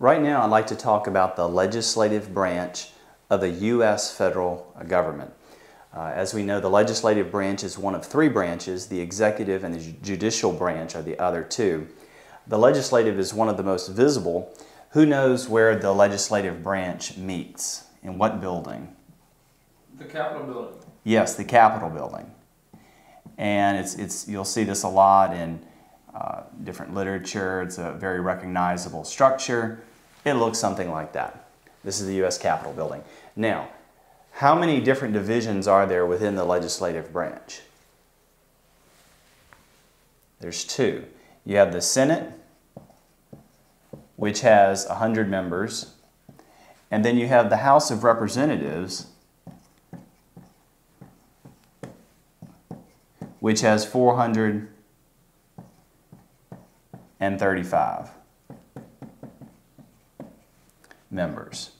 Right now, I'd like to talk about the legislative branch of the U.S. federal government. As we know, the legislative branch is one of three branches. The executive and the judicial branch are the other two. The legislative is one of the most visible. Who knows where the legislative branch meets? In what building? The Capitol building. Yes, the Capitol building. And you'll see this a lot in different literature. It's a very recognizable structure. It looks something like that. This is the U.S. Capitol building. Now, how many different divisions are there within the legislative branch? There's two. You have the Senate, which has 100 members, and then you have the House of Representatives, which has 435 members.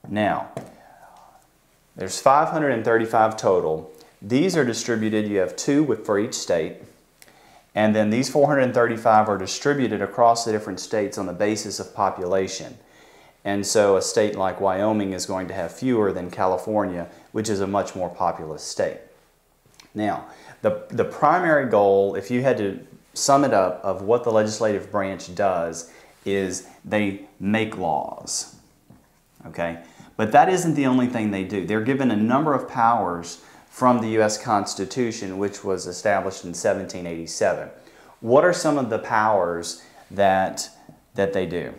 Now, there's 535 total. These are distributed, you have two for each state, and then these 435 are distributed across the different states on the basis of population. And so a state like Wyoming is going to have fewer than California, which is a much more populous state. Now, the primary goal, if you had to sum it up, of what the legislative branch does is they make laws. Okay? But that isn't the only thing they do. They're given a number of powers from the U.S. Constitution, which was established in 1787. What are some of the powers that they do?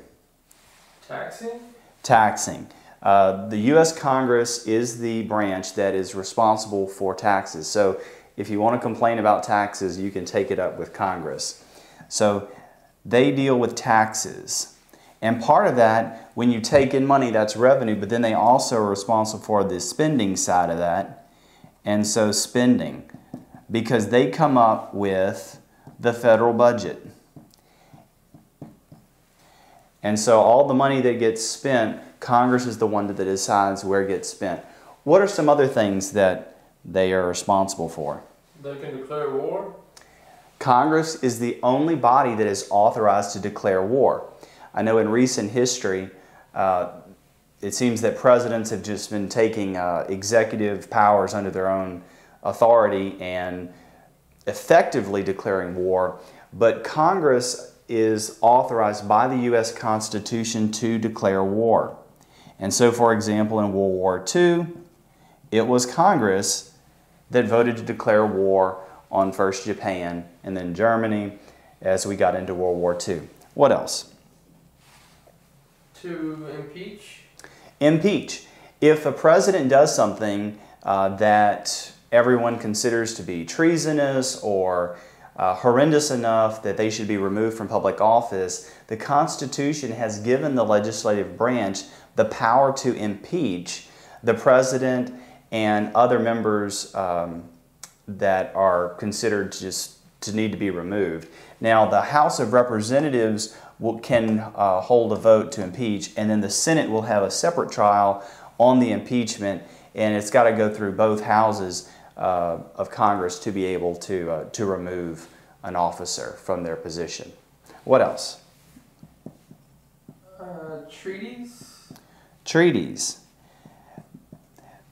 Taxing? Taxing. The U.S. Congress is the branch that is responsible for taxes. So if you want to complain about taxes, you can take it up with Congress. So they deal with taxes. And part of that, when you take in money, that's revenue, but then they also are responsible for the spending side of that. And so spending, because they come up with the federal budget. And so all the money that gets spent, Congress is the one that decides where it gets spent. What are some other things that they are responsible for? They can declare war. Congress is the only body that is authorized to declare war. I know in recent history, it seems that presidents have just been taking executive powers under their own authority and effectively declaring war, but Congress is authorized by the U.S. Constitution to declare war. And so, for example, in World War II, it was Congress that voted to declare war on first Japan and then Germany as we got into World War II. What else? To impeach? Impeach. If a president does something that everyone considers to be treasonous or horrendous enough that they should be removed from public office, the Constitution has given the legislative branch the power to impeach the president and other members that are considered to need to be removed. Now, the House of Representatives can hold a vote to impeach, and then the Senate will have a separate trial on the impeachment, and it's got to go through both houses of Congress to be able to remove an officer from their position. What else? Treaties? Treaties.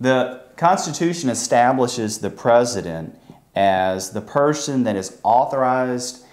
The Constitution establishes the president as the person that is authorized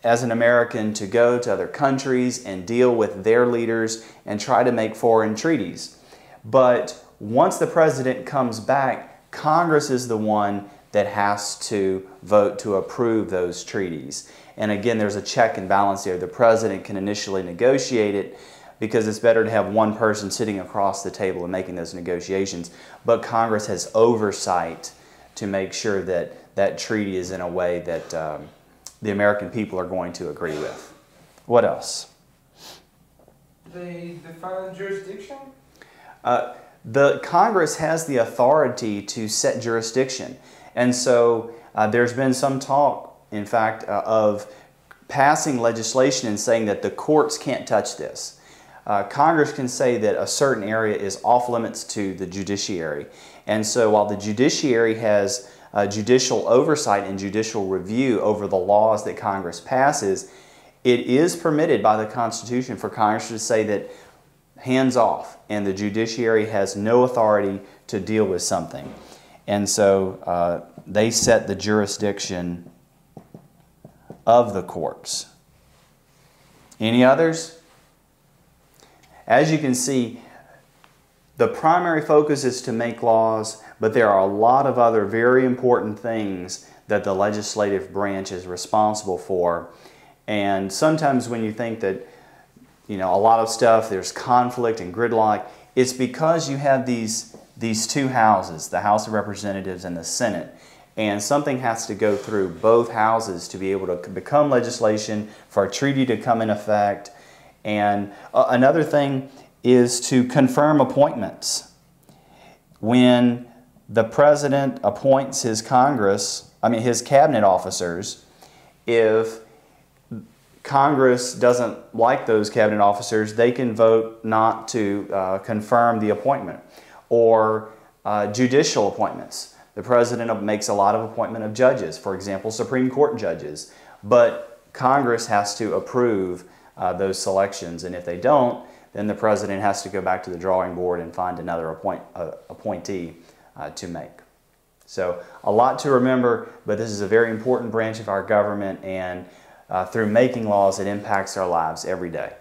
as an American to go to other countries and deal with their leaders and try to make foreign treaties. But once the president comes back, Congress is the one that has to vote to approve those treaties. And again, there's a check and balance there. The president can initially negotiate it because it's better to have one person sitting across the table and making those negotiations. But Congress has oversight to make sure that that treaty is in a way that the American people are going to agree with. What else? They define jurisdiction? The Congress has the authority to set jurisdiction. And so there's been some talk, in fact, of passing legislation and saying that the courts can't touch this. Congress can say that a certain area is off limits to the judiciary. And so while the judiciary has judicial oversight and judicial review over the laws that Congress passes, it is permitted by the Constitution for Congress to say that hands off, and the judiciary has no authority to deal with something. And so they set the jurisdiction of the courts. Any others? As you can see, the primary focus is to make laws, but there are a lot of other very important things that the legislative branch is responsible for. And sometimes when you think that, a lot of stuff, there's conflict and gridlock, it's because you have these two houses, the House of Representatives and the Senate. And something has to go through both houses to be able to become legislation, for a treaty to come in effect. And another thing is to confirm appointments. When the president appoints his his cabinet officers, if Congress doesn't like those cabinet officers, they can vote not to confirm the appointment. Or judicial appointments. The president makes a lot of appointment of judges, for example, Supreme Court judges, but Congress has to approve those selections, and if they don't, then the president has to go back to the drawing board and find another appointee to make. So a lot to remember, but this is a very important branch of our government, and through making laws, it impacts our lives every day.